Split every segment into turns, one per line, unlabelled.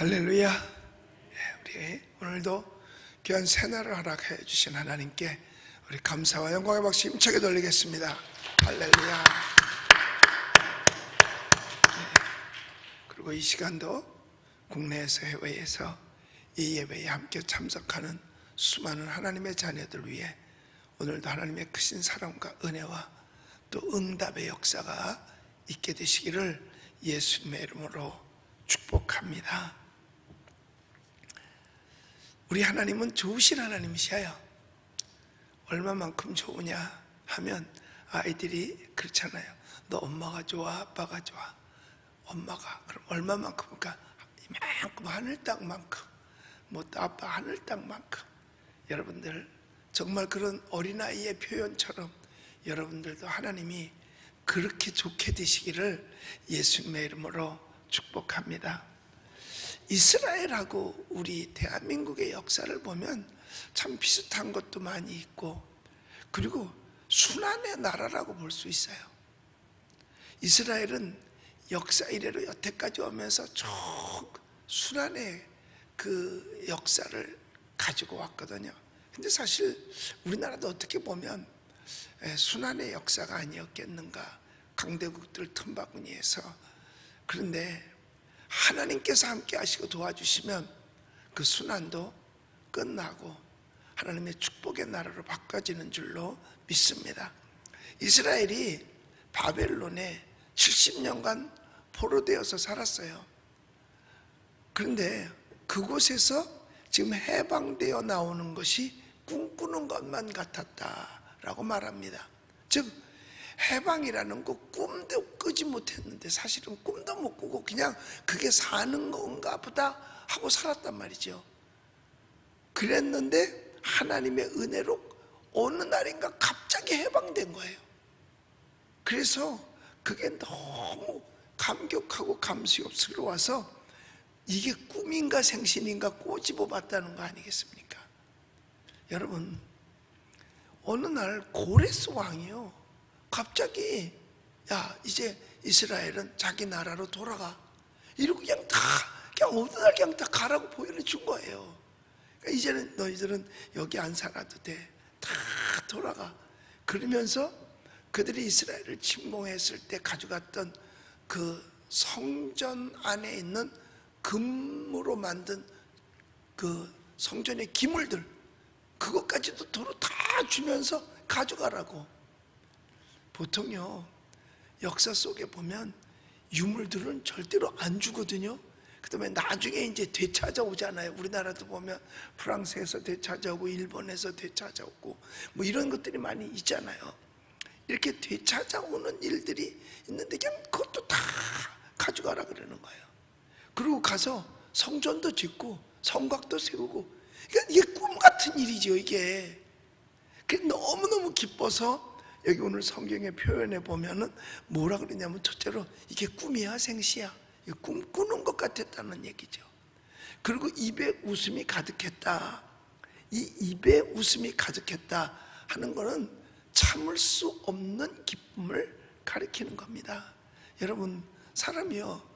할렐루야. 우리 오늘도 귀한 새날을 허락해 주신 하나님께 우리 감사와 영광의 박수 힘차게 돌리겠습니다. 할렐루야. 그리고 이 시간도 국내에서 해외에서 이 예배에 함께 참석하는 수많은 하나님의 자녀들 위해 오늘도 하나님의 크신 사랑과 은혜와 또 응답의 역사가 있게 되시기를 예수님의 이름으로 축복합니다. 우리 하나님은 좋으신 하나님이셔요. 얼마만큼 좋으냐 하면 아이들이 그렇잖아요. 너 엄마가 좋아, 아빠가 좋아? 엄마가 그럼 얼마만큼일까? 이만큼 하늘 땅만큼, 뭐 또 아빠 하늘 땅만큼. 여러분들 정말 그런 어린아이의 표현처럼 여러분들도 하나님이 그렇게 좋게 되시기를 예수님의 이름으로 축복합니다. 이스라엘하고 우리 대한민국의 역사를 보면 참 비슷한 것도 많이 있고, 그리고 순환의 나라라고 볼 수 있어요. 이스라엘은 역사 이래로 여태까지 오면서 쭉 순환의 그 역사를 가지고 왔거든요. 근데 사실 우리나라도 어떻게 보면 순환의 역사가 아니었겠는가, 강대국들 틈바구니에서. 그런데 하나님께서 함께 하시고 도와주시면 그 순환도 끝나고 하나님의 축복의 나라로 바꿔지는 줄로 믿습니다. 이스라엘이 바벨론에 70년간 포로되어서 살았어요. 그런데 그곳에서 지금 해방되어 나오는 것이 꿈꾸는 것만 같았다라고 말합니다. 즉 해방이라는 거 꿈도 꾸지 못했는데 사실은 꿈도 못 꾸고 그냥 그게 사는 건가 보다 하고 살았단 말이죠. 그랬는데 하나님의 은혜로 어느 날인가 갑자기 해방된 거예요. 그래서 그게 너무 감격하고 감수욕스러워서 이게 꿈인가 생신인가 꼬집어 봤다는 거 아니겠습니까? 여러분, 어느 날 고레스 왕이요, 갑자기 야 이제 이스라엘은 자기 나라로 돌아가 이러고 그냥 어느 날 그냥 다 가라고 보여준 거예요. 그러니까 이제는 너희들은 여기 안 살아도 돼, 다 돌아가. 그러면서 그들이 이스라엘을 침공했을 때 가져갔던 그 성전 안에 있는 금으로 만든 그 성전의 기물들, 그것까지도 도로 다 주면서 가져가라고. 보통요 역사 속에 보면 유물들은 절대로 안 주거든요. 그 다음에 나중에 이제 되찾아오잖아요. 우리나라도 보면 프랑스에서 되찾아오고 일본에서 되찾아오고 뭐 이런 것들이 많이 있잖아요. 이렇게 되찾아오는 일들이 있는데 그냥 그것도 다 가져가라 그러는 거예요. 그리고 가서 성전도 짓고 성곽도 세우고, 그러니까 이게 꿈 같은 일이죠. 이게 너무너무 기뻐서 여기 오늘 성경의 표현에 보면은 뭐라 그러냐면 첫째로 이게 꿈이야 생시야, 꿈꾸는 것 같았다는 얘기죠. 그리고 입에 웃음이 가득했다. 이 입에 웃음이 가득했다 하는 거는 참을 수 없는 기쁨을 가리키는 겁니다. 여러분, 사람이요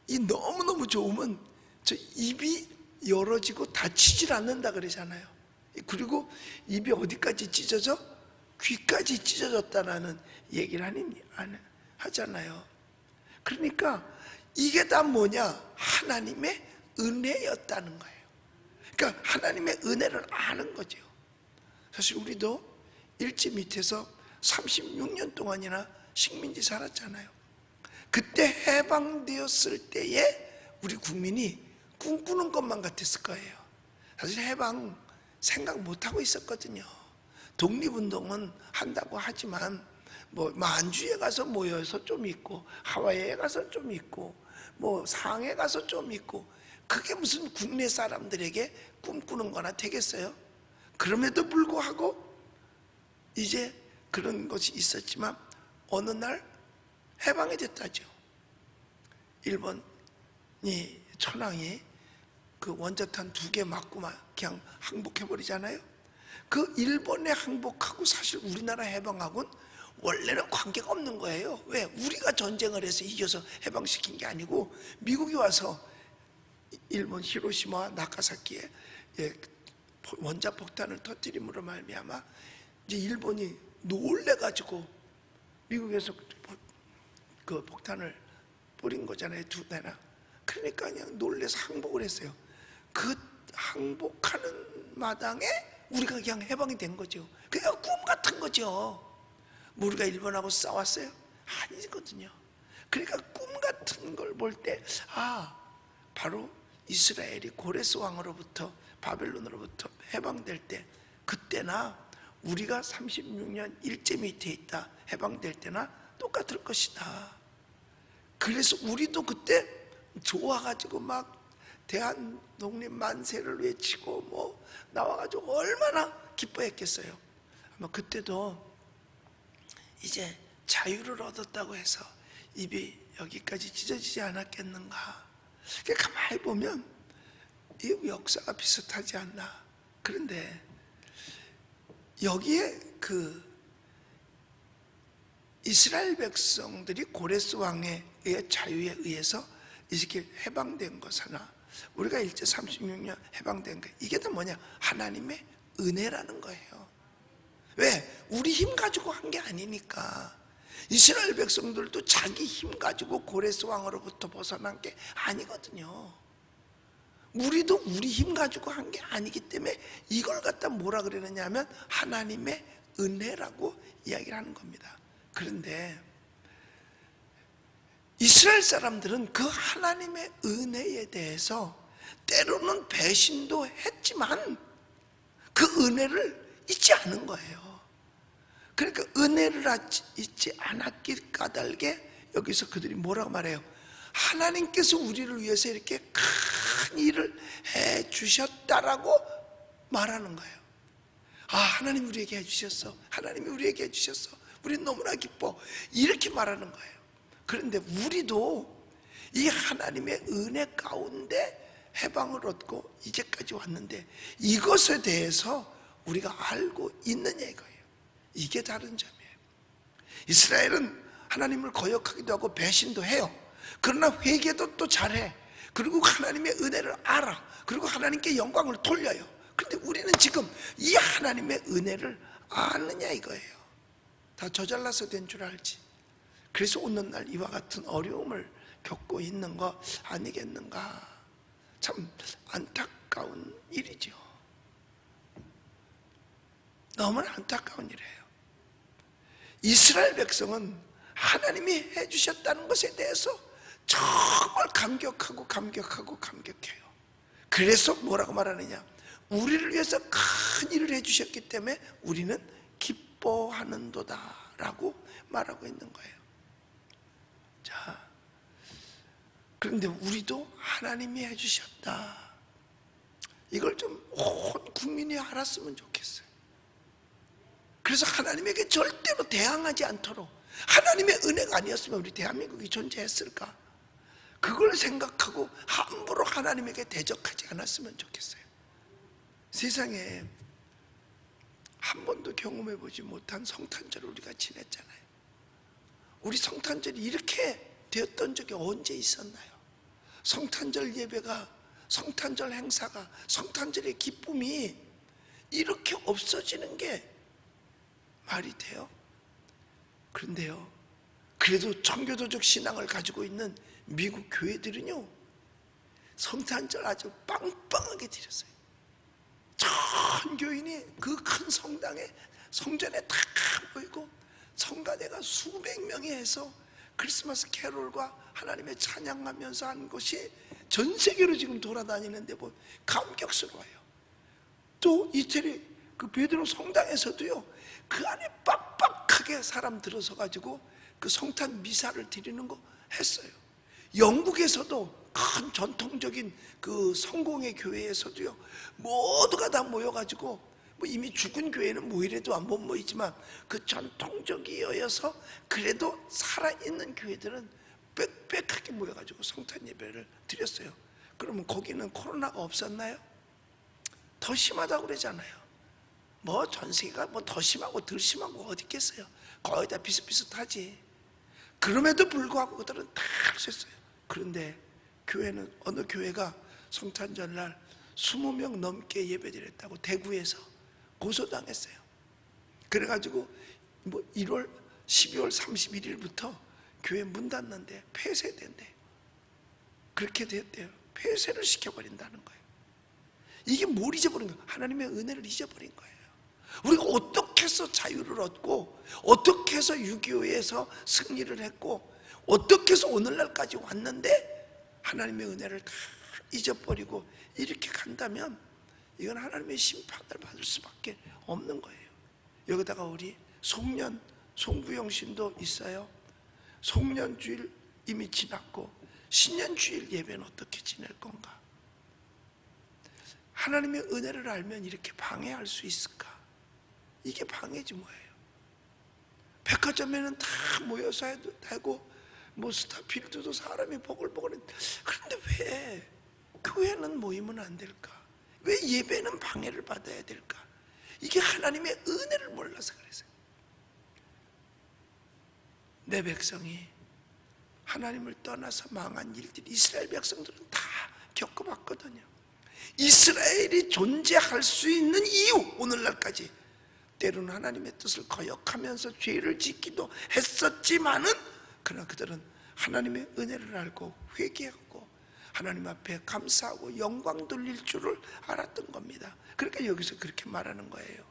이 너무너무 좋으면 저 입이 열어지고 다치질 않는다 그러잖아요. 그리고 입이 어디까지 찢어져? 귀까지 찢어졌다는 얘기를 하잖아요. 그러니까 이게 다 뭐냐? 하나님의 은혜였다는 거예요. 그러니까 하나님의 은혜를 아는 거죠. 사실 우리도 일지 밑에서 36년 동안이나 식민지 살았잖아요. 그때 해방되었을 때에 우리 국민이 꿈꾸는 것만 같았을 거예요. 사실 해방 생각 못하고 있었거든요. 독립운동은 한다고 하지만 뭐 만주에 가서 모여서 좀 있고 하와이에 가서 좀 있고 뭐 상해 가서 좀 있고, 그게 무슨 국내 사람들에게 꿈꾸는 거나 되겠어요? 그럼에도 불구하고 이제 그런 것이 있었지만 어느 날 해방이 됐다죠. 일본이 천황이 그 원자탄 2개 맞고 그냥 항복해버리잖아요. 그 일본의 항복하고 사실 우리나라 해방하고는 원래는 관계가 없는 거예요. 왜? 우리가 전쟁을 해서 이겨서 해방시킨 게 아니고 미국이 와서 일본 히로시마와 나가사키에 원자 폭탄을 터뜨림으로 말미암아 이제 일본이 놀래가지고 미국에서 그 폭탄을 뿌린 거잖아요, 2대나. 그러니까 그냥 놀래서 항복을 했어요. 그 항복하는 마당에 우리가 그냥 해방이 된 거죠. 그냥 꿈 같은 거죠. 우리가 일본하고 싸웠어요? 아니거든요. 그러니까 꿈 같은 걸 볼 때, 바로 이스라엘이 고레스 왕으로부터, 바벨론으로부터 해방될 때, 그때나 우리가 36년 일제 밑에 있다 해방될 때나 똑같을 것이다. 그래서 우리도 그때 좋아가지고 막 대한 독립 만세를 외치고 뭐 나와가지고 얼마나 기뻐했겠어요. 아마 그때도 이제 자유를 얻었다고 해서 입이 여기까지 찢어지지 않았겠는가. 가만히 보면 이 역사가 비슷하지 않나. 그런데 여기에 그 이스라엘 백성들이 고레스 왕의 자유에 의해서 이렇게 해방된 것이나 우리가 일제 36년 해방된 거, 이게 다 뭐냐? 하나님의 은혜라는 거예요. 왜? 우리 힘 가지고 한 게 아니니까. 이스라엘 백성들도 자기 힘 가지고 고레스 왕으로부터 벗어난 게 아니거든요. 우리도 우리 힘 가지고 한 게 아니기 때문에 이걸 갖다 뭐라 그러느냐 하면 하나님의 은혜라고 이야기를 하는 겁니다. 그런데 이스라엘 사람들은 그 하나님의 은혜에 대해서 때로는 배신도 했지만 그 은혜를 잊지 않은 거예요. 그러니까 은혜를 잊지 않았기 까닭에 여기서 그들이 뭐라고 말해요? 하나님께서 우리를 위해서 이렇게 큰 일을 해 주셨다라고 말하는 거예요. 하나님 우리에게 해주셨어. 하나님이 우리에게 해주셨어. 우리는 너무나 기뻐. 이렇게 말하는 거예요. 그런데 우리도 이 하나님의 은혜 가운데 해방을 얻고 이제까지 왔는데 이것에 대해서 우리가 알고 있느냐 이거예요. 이게 다른 점이에요. 이스라엘은 하나님을 거역하기도 하고 배신도 해요. 그러나 회개도 또 잘해. 그리고 하나님의 은혜를 알아. 그리고 하나님께 영광을 돌려요. 그런데 우리는 지금 이 하나님의 은혜를 아느냐 이거예요. 다 저잘나서 된 줄 알지. 그래서 오늘날 이와 같은 어려움을 겪고 있는 거 아니겠는가. 참 안타까운 일이죠. 너무나 안타까운 일이에요. 이스라엘 백성은 하나님이 해주셨다는 것에 대해서 정말 감격해요. 그래서 뭐라고 말하느냐? 우리를 위해서 큰 일을 해주셨기 때문에 우리는 기뻐하는도다 라고 말하고 있는 거예요. 자, 그런데 우리도 하나님이 해주셨다, 이걸 좀 온 국민이 알았으면 좋겠어요. 그래서 하나님에게 절대로 대항하지 않도록, 하나님의 은혜가 아니었으면 우리 대한민국이 존재했을까? 그걸 생각하고 함부로 하나님에게 대적하지 않았으면 좋겠어요. 세상에 한 번도 경험해보지 못한 성탄절을 우리가 지냈잖아요. 우리 성탄절이 이렇게 되었던 적이 언제 있었나요? 성탄절 예배가, 성탄절 행사가, 성탄절의 기쁨이 이렇게 없어지는 게 말이 돼요? 그런데요, 그래도 청교도적 신앙을 가지고 있는 미국 교회들은요, 성탄절 아주 빵빵하게 드렸어요. 전 교인이 그 큰 성당에, 성전에 다 모이고 성가대가 수백 명이 해서 크리스마스 캐롤과 하나님의 찬양하면서 한 것이 전 세계로 지금 돌아다니는데 뭐 감격스러워요. 또 이태리 그 베드로 성당에서도요, 그 안에 빡빡하게 사람 들어서 가지고 그 성탄 미사를 드리는 거 했어요. 영국에서도 큰 전통적인 그 성공의 교회에서도요, 모두가 다 모여가지고, 뭐 이미 죽은 교회는 모이래도 안 못 모이지만 그 전통적이어서 그래도 살아있는 교회들은 빽빽하게 모여가지고 성탄 예배를 드렸어요. 그러면 거기는 코로나가 없었나요? 더 심하다고 그러잖아요. 뭐 전 세계가 뭐 더 심하고 덜 심한 거 어디 있겠어요? 거의 다 비슷비슷하지. 그럼에도 불구하고 그들은 다 하셨어요. 그런데 교회는, 어느 교회가 성탄절날 20명 넘게 예배드렸다고 대구에서 고소당했어요. 그래가지고 12월 31일부터 교회 문 닫는데 폐쇄된대요. 그렇게 됐대요. 폐쇄를 시켜버린다는 거예요. 이게 뭘 잊어버린 거예요? 하나님의 은혜를 잊어버린 거예요. 우리가 어떻게 해서 자유를 얻고, 어떻게 해서 6.25에서 승리를 했고, 어떻게 해서 오늘날까지 왔는데 하나님의 은혜를 다 잊어버리고 이렇게 간다면 이건 하나님의 심판을 받을 수밖에 없는 거예요. 여기다가 우리 송년, 송구영신도 있어요. 송년주일 이미 지났고 신년주일 예배는 어떻게 지낼 건가? 하나님의 은혜를 알면 이렇게 방해할 수 있을까? 이게 방해지 뭐예요. 백화점에는 다 모여서 해도 되고 스타필드도 사람이 보글보글. 그런데 왜 교회는 모이면 안 될까? 왜 예배는 방해를 받아야 될까? 이게 하나님의 은혜를 몰라서 그래서요. 내 백성이 하나님을 떠나서 망한 일들이 이스라엘 백성들은 다 겪어봤거든요. 이스라엘이 존재할 수 있는 이유, 오늘날까지 때로는 하나님의 뜻을 거역하면서 죄를 짓기도 했었지만은, 그러나 그들은 하나님의 은혜를 알고 회개하고 하나님 앞에 감사하고 영광 돌릴 줄을 알았던 겁니다. 그러니까 여기서 그렇게 말하는 거예요.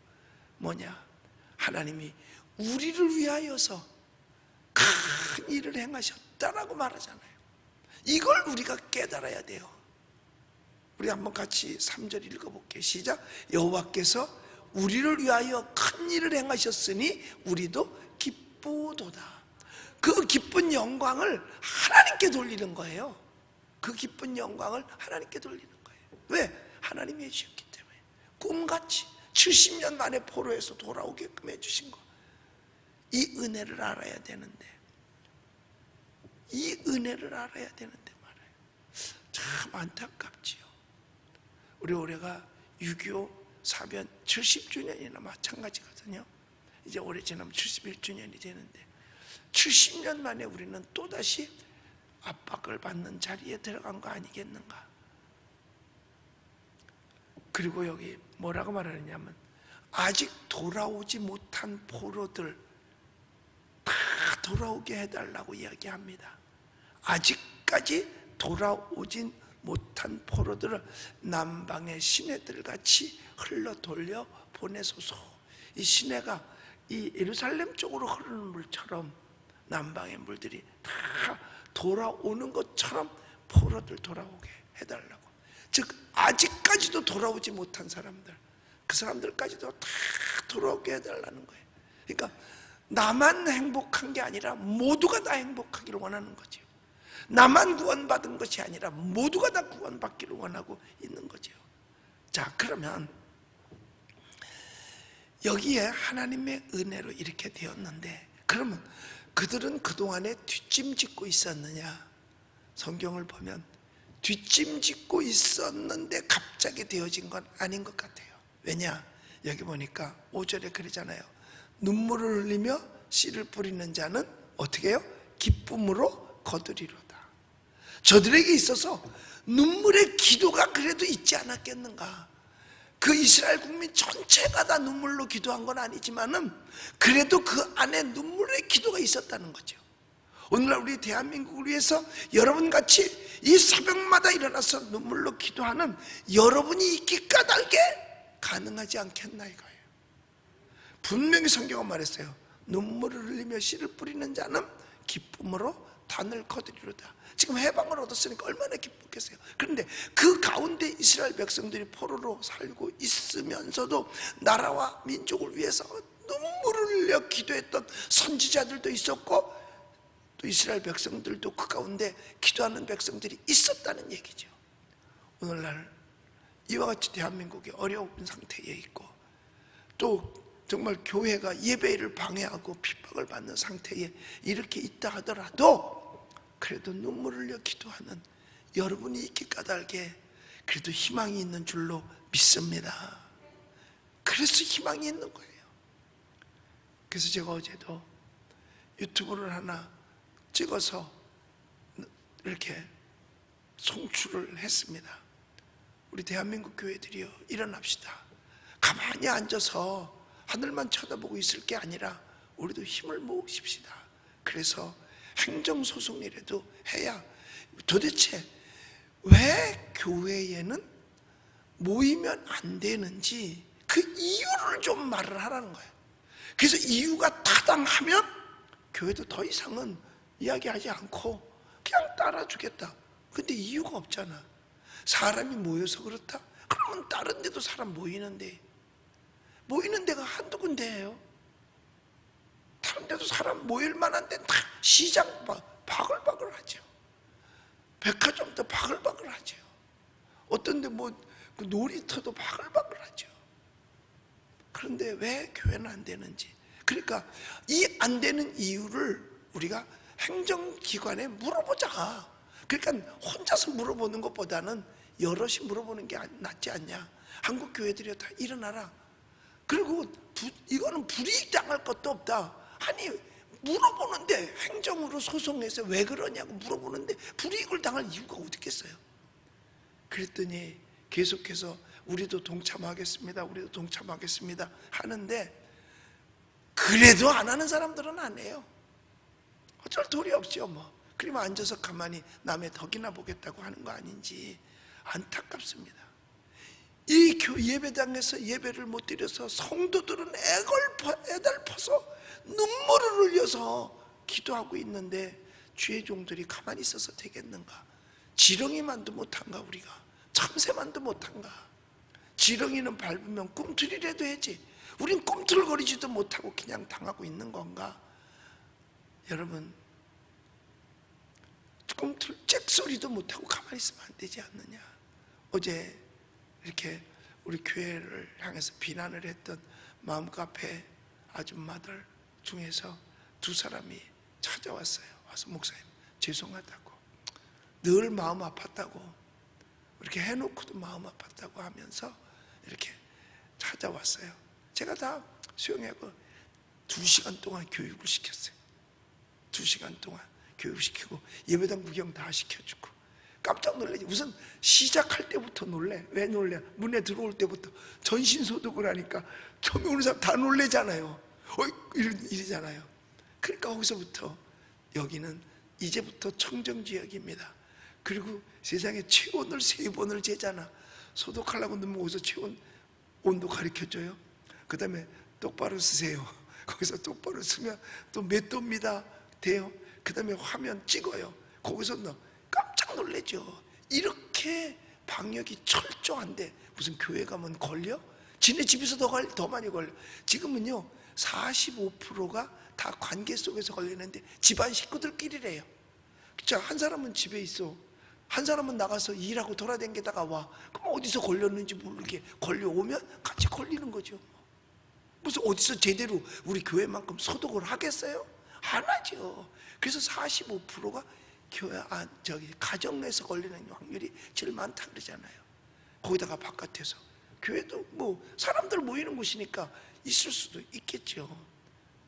뭐냐? 하나님이 우리를 위하여서 큰 일을 행하셨다라고 말하잖아요. 이걸 우리가 깨달아야 돼요. 우리 한번 같이 3절 읽어볼게요. 시작. 여호와께서 우리를 위하여 큰 일을 행하셨으니 우리도 기쁘도다. 그 기쁜 영광을 하나님께 돌리는 거예요. 그 기쁜 영광을 하나님께 돌리는 거예요. 왜? 하나님이 해주셨기 때문에. 꿈같이 70년 만에 포로에서 돌아오게끔 해주신 거. 이 은혜를 알아야 되는데, 이 은혜를 알아야 되는데 말이에요. 참 안타깝지요. 우리 올해가 6.25 사변 70주년이나 마찬가지거든요. 이제 올해 지나면 71주년이 되는데 70년 만에 우리는 또다시 압박을 받는 자리에 들어간 거 아니겠는가? 그리고 여기 뭐라고 말하느냐면, 아직 돌아오지 못한 포로들 다 돌아오게 해달라고 이야기합니다. 아직까지 돌아오진 못한 포로들을 남방의 시내들 같이 흘러 돌려 보내소서. 이 시내가 이 예루살렘 쪽으로 흐르는 물처럼 남방의 물들이 다 돌아오는 것처럼 포로들 돌아오게 해달라고. 즉 아직까지도 돌아오지 못한 사람들, 그 사람들까지도 다 돌아오게 해달라는 거예요. 그러니까 나만 행복한 게 아니라 모두가 다 행복하기를 원하는 거죠. 나만 구원받은 것이 아니라 모두가 다 구원받기를 원하고 있는 거죠. 자, 그러면 여기에 하나님의 은혜로 이렇게 되었는데, 그러면 그들은 그동안에 뒷짐짓고 있었느냐? 성경을 보면 뒷짐짓고 있었는데 갑자기 되어진 건 아닌 것 같아요. 왜냐? 여기 보니까 5절에 그러잖아요. 눈물을 흘리며 씨를 뿌리는 자는 어떻게 해요? 기쁨으로 거두리로다. 저들에게 있어서 눈물의 기도가 그래도 있지 않았겠는가? 그 이스라엘 국민 전체가 다 눈물로 기도한 건 아니지만은 그래도 그 안에 눈물의 기도가 있었다는 거죠. 오늘날 우리 대한민국을 위해서 여러분같이 이 새벽마다 일어나서 눈물로 기도하는 여러분이 있기 까닭에 가능하지 않겠나 이거예요. 분명히 성경은 말했어요. 눈물을 흘리며 씨를 뿌리는 자는 기쁨으로 단을 거두리로다. 지금 해방을 얻었으니까 얼마나 기쁘겠어요. 그런데 그 가운데 이스라엘 백성들이 포로로 살고 있으면서도 나라와 민족을 위해서 눈물을 흘려 기도했던 선지자들도 있었고, 또 이스라엘 백성들도 그 가운데 기도하는 백성들이 있었다는 얘기죠. 오늘날 이와 같이 대한민국이 어려운 상태에 있고, 또 정말 교회가 예배를 방해하고 핍박을 받는 상태에 이렇게 있다 하더라도 그래도 눈물을 흘려 기도하는 여러분이 있기 까닭에 그래도 희망이 있는 줄로 믿습니다. 그래서 희망이 있는 거예요. 그래서 제가 어제도 유튜브를 하나 찍어서 이렇게 송출을 했습니다. 우리 대한민국 교회들이요, 일어납시다. 가만히 앉아서 하늘만 쳐다보고 있을 게 아니라 우리도 힘을 모으십시다. 그래서 행정소송이라도 해야, 도대체 왜 교회에는 모이면 안 되는지 그 이유를 좀 말을 하라는 거예요. 그래서 이유가 타당하면 교회도 더 이상은 이야기하지 않고 그냥 따라주겠다. 근데 이유가 없잖아. 사람이 모여서 그렇다? 그러면 다른 데도 사람 모이는 데가 한두 군데예요. 다른 데도 사람 모일 만한 데는 다 시장 바글바글하죠. 백화점도 바글바글하죠. 어떤 데 그 놀이터도 바글바글하죠. 그런데 왜 교회는 안 되는지, 그러니까 이 안 되는 이유를 우리가 행정기관에 물어보자. 그러니까 혼자서 물어보는 것보다는 여럿이 물어보는 게 낫지 않냐. 한국 교회들이 다 일어나라. 그리고 이거는 불이익 당할 것도 없다. 아니, 물어보는데, 행정으로 소송해서 왜 그러냐고 물어보는데 불이익을 당할 이유가 어디 있겠어요? 그랬더니 계속해서 우리도 동참하겠습니다, 우리도 동참하겠습니다 하는데, 그래도 안 하는 사람들은 안 해요. 어쩔 도리 없죠 뭐. 그러면 앉아서 가만히 남의 덕이나 보겠다고 하는 거 아닌지 안타깝습니다. 이 예배당에서 예배를 못 드려서 성도들은 애달퍼서 눈물을 흘려서 기도하고 있는데 주의 종들이 가만히 있어서 되겠는가? 지렁이만도 못한가? 우리가 참새만도 못한가? 지렁이는 밟으면 꿈틀이라도 해야지, 우린 꿈틀거리지도 못하고 그냥 당하고 있는 건가? 여러분, 꿈틀 잭소리도 못하고 가만히 있으면 안 되지 않느냐? 어제 이렇게 우리 교회를 향해서 비난을 했던 마음카페 아줌마들 중에서 두 사람이 찾아왔어요. 와서 목사님 죄송하다고, 늘 마음 아팠다고, 이렇게 해놓고도 마음 아팠다고 하면서 이렇게 찾아왔어요. 제가 다 수용하고 2시간 동안 교육을 시켰어요. 2시간 동안 교육을 시키고 예배당 구경 다 시켜주고 깜짝 놀라지. 우선 시작할 때부터 놀래. 왜 놀래? 문에 들어올 때부터 전신소독을 하니까 처음에 오는 사람 다 놀래잖아요. 이러잖아요. 그러니까 거기서부터 여기는 이제부터 청정지역입니다. 그리고 세상에 체온을 3번을 재잖아. 소독하려고 넣으면 거기서 체온 온도 가르쳐줘요. 그 다음에 똑바로 쓰세요. 거기서 똑바로 쓰면 또 몇 도입니다 돼요. 그 다음에 화면 찍어요. 거기서 넣어. 깜짝 놀라죠. 이렇게 방역이 철저한데 무슨 교회 가면 걸려? 지네 집에서 더 많이 걸려. 지금은요 45%가 다 관계 속에서 걸리는데 집안 식구들끼리래요. 자, 한 사람은 집에 있어, 한 사람은 나가서 일하고 돌아다니다가 와. 그럼 어디서 걸렸는지 모르게 걸려오면 같이 걸리는 거죠. 무슨 어디서 제대로 우리 교회만큼 소독을 하겠어요? 안 하죠. 그래서 45%가 교회 가정 내에서 걸리는 확률이 제일 많다 그러잖아요. 거기다가 바깥에서 교회도 뭐 사람들 모이는 곳이니까 있을 수도 있겠죠.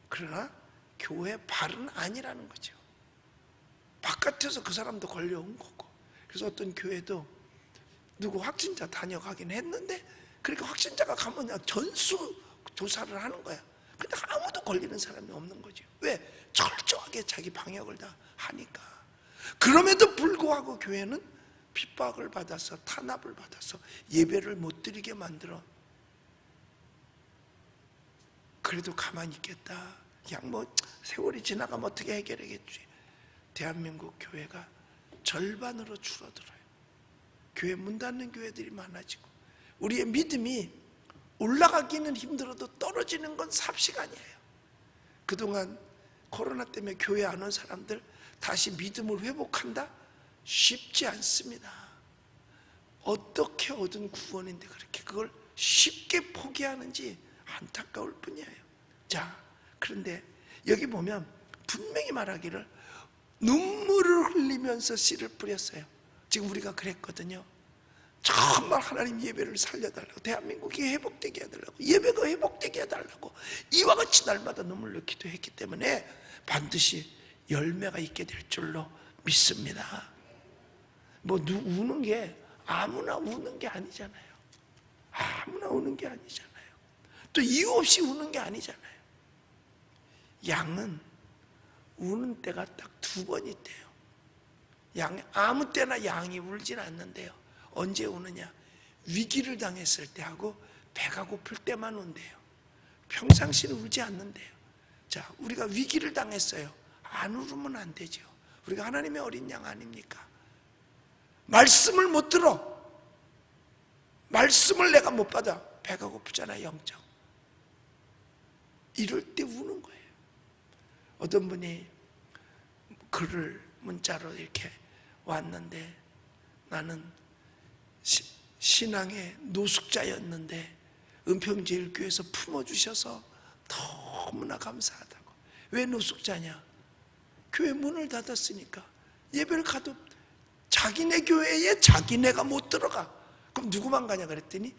그러나 교회 발은 아니라는 거죠. 바깥에서 그 사람도 걸려온 거고. 그래서 어떤 교회도 누구 확진자 다녀가긴 했는데, 그러니까 확진자가 가면 그냥 전수 조사를 하는 거야. 근데 아무도 걸리는 사람이 없는 거죠. 왜? 철저하게 자기 방역을 다 하니까. 그럼에도 불구하고 교회는 핍박을 받아서, 탄압을 받아서 예배를 못 드리게 만들어. 그래도 가만히 있겠다. 그냥 뭐 세월이 지나가면 어떻게 해결하겠지. 대한민국 교회가 절반으로 줄어들어요. 교회 문 닫는 교회들이 많아지고, 우리의 믿음이 올라가기는 힘들어도 떨어지는 건 삽시간이에요. 그동안 코로나 때문에 교회 안 온 사람들 다시 믿음을 회복한다? 쉽지 않습니다. 어떻게 얻은 구원인데 그렇게 그걸 쉽게 포기하는지 안타까울 뿐이에요. 자, 그런데 여기 보면 분명히 말하기를 눈물을 흘리면서 씨를 뿌렸어요. 지금 우리가 그랬거든요. 정말 하나님 예배를 살려달라고, 대한민국이 회복되게 해달라고, 예배가 회복되게 해달라고 이와 같이 날마다 눈물 넣기도 했기 때문에 반드시 열매가 있게 될 줄로 믿습니다. 뭐 우는 게 아무나 우는 게 아니잖아요. 아무나 우는 게 아니잖아요. 또 이유 없이 우는 게 아니잖아요. 양은 우는 때가 딱 2번 있대요. 양이 아무 때나 양이 울진 않는데요. 언제 우느냐? 위기를 당했을 때 하고 배가 고플 때만 운대요. 평상시는 울지 않는데요. 자, 우리가 위기를 당했어요. 안 울으면 안 되죠. 우리가 하나님의 어린 양 아닙니까? 말씀을 못 들어. 말씀을 내가 못 받아. 배가 고프잖아, 영적. 이럴 때 우는 거예요. 어떤 분이 글을 문자로 이렇게 왔는데, 나는 신앙의 노숙자였는데 은평제일교회에서 품어주셔서 너무나 감사하다고. 왜 노숙자냐? 교회 문을 닫았으니까. 예배를 가도 자기네 교회에 자기네가 못 들어가. 그럼 누구만 가냐 그랬더니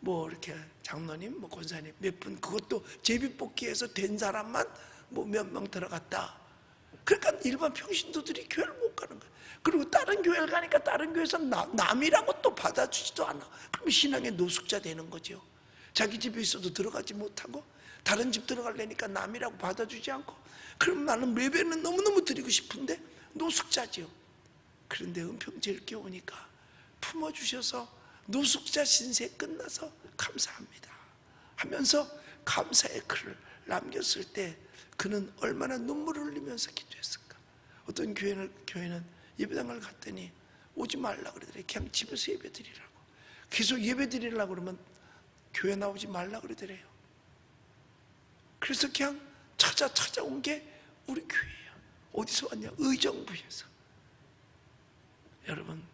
뭐 이렇게 장로님, 뭐 권사님 몇 분, 그것도 제비뽑기해서 된 사람만 뭐 몇 명 들어갔다. 그러니까 일반 평신도들이 교회를 못 가는 거야. 그리고 다른 교회를 가니까 다른 교회에서 남이라고 또 받아주지도 않아. 그럼 신앙의 노숙자 되는 거죠. 자기 집에 있어도 들어가지 못하고 다른 집 들어가려니까 남이라고 받아주지 않고, 그럼 나는 예배는 너무너무 드리고 싶은데 노숙자죠. 그런데 은평제일교회 오니까 품어주셔서 노숙자 신세 끝나서 감사합니다 하면서 감사의 글을 남겼을 때 그는 얼마나 눈물을 흘리면서 기도했을까. 어떤 교회는 예배당을 갔더니 오지 말라 그러더래요. 그냥 집에서 예배 드리라고. 계속 예배 드리려고 그러면 교회 나오지 말라 그러더래요. 그래서 그냥 찾아온 게 우리 교회예요. 어디서 왔냐? 의정부에서. 여러분,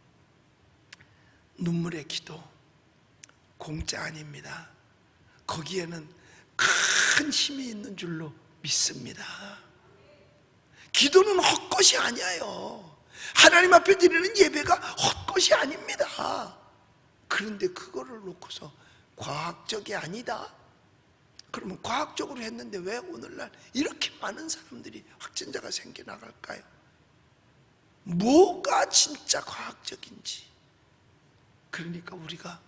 눈물의 기도 공짜 아닙니다. 거기에는 큰 힘이 있는 줄로 믿습니다. 기도는 헛것이 아니에요. 하나님 앞에 드리는 예배가 헛것이 아닙니다. 그런데 그거를 놓고서 과학적이 아니다? 그러면 과학적으로 했는데 왜 오늘날 이렇게 많은 사람들이 확진자가 생겨나갈까요? 뭐가 진짜 과학적인지. 그러니까 우리가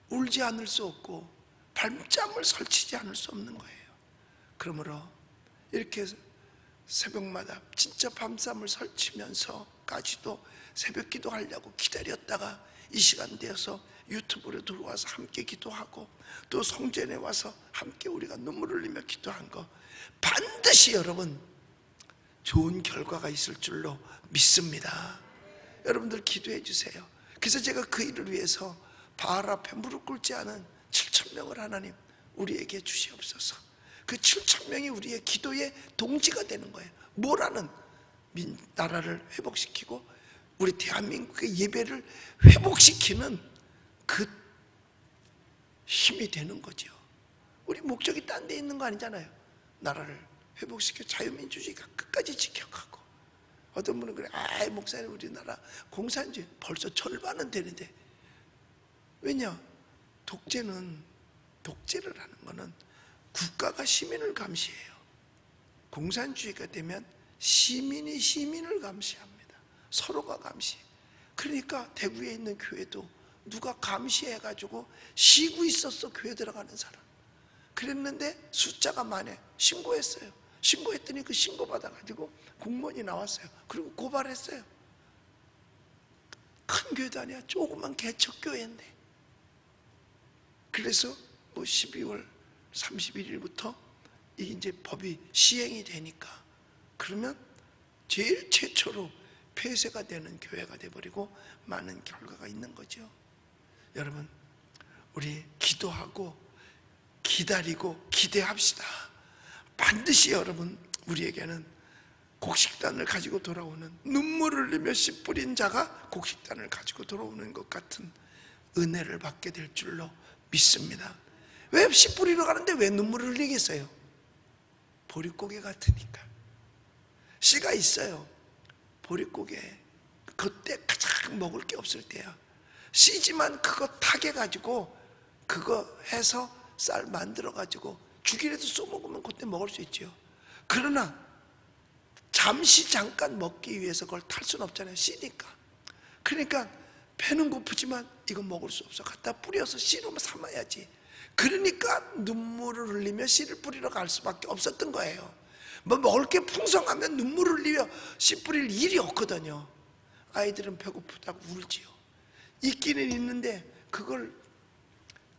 울지 않을 수 없고 밤잠을 설치지 않을 수 없는 거예요. 그러므로 이렇게 새벽마다 진짜 밤잠을 설치면서까지도 새벽 기도하려고 기다렸다가 이 시간 되어서 유튜브로 들어와서 함께 기도하고 또 성전에 와서 함께 우리가 눈물 흘리며 기도한 거 반드시 여러분 좋은 결과가 있을 줄로 믿습니다. 여러분들 기도해 주세요. 그래서 제가 그 일을 위해서 바알 앞에 무릎 꿇지 않은 7,000명을 하나님 우리에게 주시옵소서. 그 7,000명이 우리의 기도의 동지가 되는 거예요. 뭐라는 나라를 회복시키고 우리 대한민국의 예배를 회복시키는 그 힘이 되는 거죠. 우리 목적이 딴 데 있는 거 아니잖아요. 나라를 회복시켜 자유민주주의가 끝까지 지켜가고. 어떤 분은 그래, 아이 목사님 우리나라 공산주의 벌써 절반은 되는데. 왜냐? 독재를 하는 거는 국가가 시민을 감시해요. 공산주의가 되면 시민이 시민을 감시합니다. 서로가 감시해. 그러니까 대구에 있는 교회도 누가 감시해가지고 쉬고 있었어. 교회 들어가는 사람 그랬는데 숫자가 많아. 신고했어요. 신고했더니 그 신고 받아가지고 공무원이 나왔어요. 그리고 고발했어요. 큰 교회도 아니야. 조그만 개척교회인데. 그래서 뭐 12월 31일부터 이제 법이 시행이 되니까 그러면 제일 최초로 폐쇄가 되는 교회가 돼버리고 많은 결과가 있는 거죠. 여러분, 우리 기도하고 기다리고 기대합시다. 반드시 여러분 우리에게는 곡식단을 가지고 돌아오는, 눈물을 흘리며 씨 뿌린 자가 곡식단을 가지고 돌아오는 것 같은 은혜를 받게 될 줄로 믿습니다. 왜 씨 뿌리러 가는데 왜 눈물을 흘리겠어요? 보릿고개 같으니까. 씨가 있어요. 보릿고개 그때 가장 먹을 게 없을 때야. 씨지만 그거 타게 가지고 그거 해서 쌀 만들어 가지고 죽이라도 쏘먹으면 그때 먹을 수 있죠. 그러나 잠시 잠깐 먹기 위해서 그걸 탈 수는 없잖아요. 씨니까. 그러니까 배는 고프지만 이거 먹을 수 없어. 갖다 뿌려서 씨로 삼아야지. 그러니까 눈물을 흘리며 씨를 뿌리러 갈 수밖에 없었던 거예요. 뭐 먹을 게 풍성하면 눈물을 흘리며 씨 뿌릴 일이 없거든요. 아이들은 배고프다고 울지요. 있기는 있는데 그걸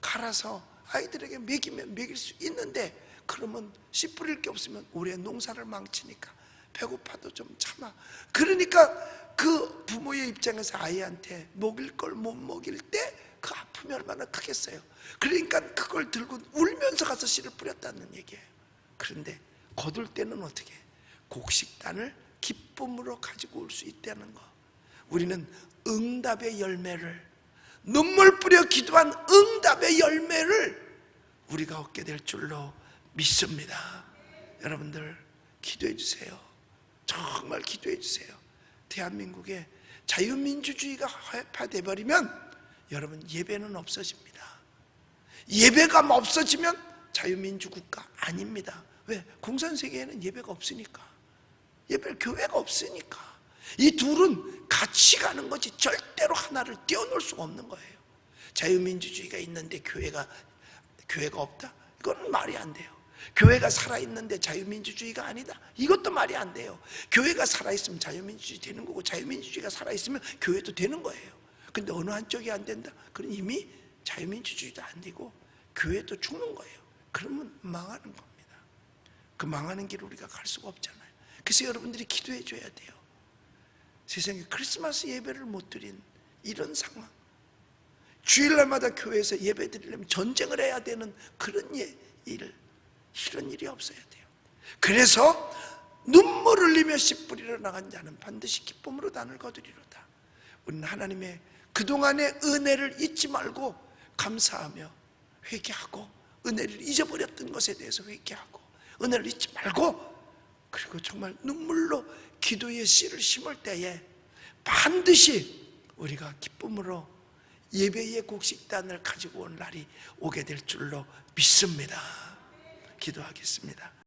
갈아서 아이들에게 먹이면 먹일 수 있는데, 그러면 씨 뿌릴 게 없으면 우리의 농사를 망치니까 배고파도 좀 참아. 그러니까 그 부모의 입장에서 아이한테 먹일 걸 못 먹일 때 그 아픔이 얼마나 크겠어요. 그러니까 그걸 들고 울면서 가서 씨를 뿌렸다는 얘기예요. 그런데 거둘 때는 어떻게? 곡식단을 기쁨으로 가지고 올 수 있다는 거. 우리는 응답의 열매를, 눈물 뿌려 기도한 응답의 열매를 우리가 얻게 될 줄로 믿습니다. 여러분들 기도해 주세요. 정말 기도해 주세요. 대한민국에 자유민주주의가 회파돼 버리면 여러분 예배는 없어집니다. 예배가 없어지면 자유민주국가 아닙니다. 왜? 공산세계에는 예배가 없으니까. 교회가 없으니까. 이 둘은 같이 가는 거지 절대로 하나를 떼어놓을 수가 없는 거예요. 자유민주주의가 있는데 교회가 없다? 이건 말이 안 돼요. 교회가 살아있는데 자유민주주의가 아니다? 이것도 말이 안 돼요. 교회가 살아있으면 자유민주주의 되는 거고, 자유민주주의가 살아있으면 교회도 되는 거예요. 근데 어느 한쪽이 안 된다? 그럼 이미 자유민주주의도 안 되고 교회도 죽는 거예요. 그러면 망하는 겁니다. 그 망하는 길을 우리가 갈 수가 없잖아요. 그래서 여러분들이 기도해 줘야 돼요. 세상에 크리스마스 예배를 못 드린 이런 상황, 주일날마다 교회에서 예배 드리려면 전쟁을 해야 되는 그런 이런 일이 없어야 돼요. 그래서 눈물 흘리며 씨 뿌리러 나간 자는 반드시 기쁨으로 단을 거두리로다. 우리는 하나님의 그동안의 은혜를 잊지 말고 감사하며 회개하고, 은혜를 잊어버렸던 것에 대해서 회개하고, 은혜를 잊지 말고, 그리고 정말 눈물로 기도의 씨를 심을 때에 반드시 우리가 기쁨으로 예배의 곡식단을 가지고 온 날이 오게 될 줄로 믿습니다. 기도하겠습니다.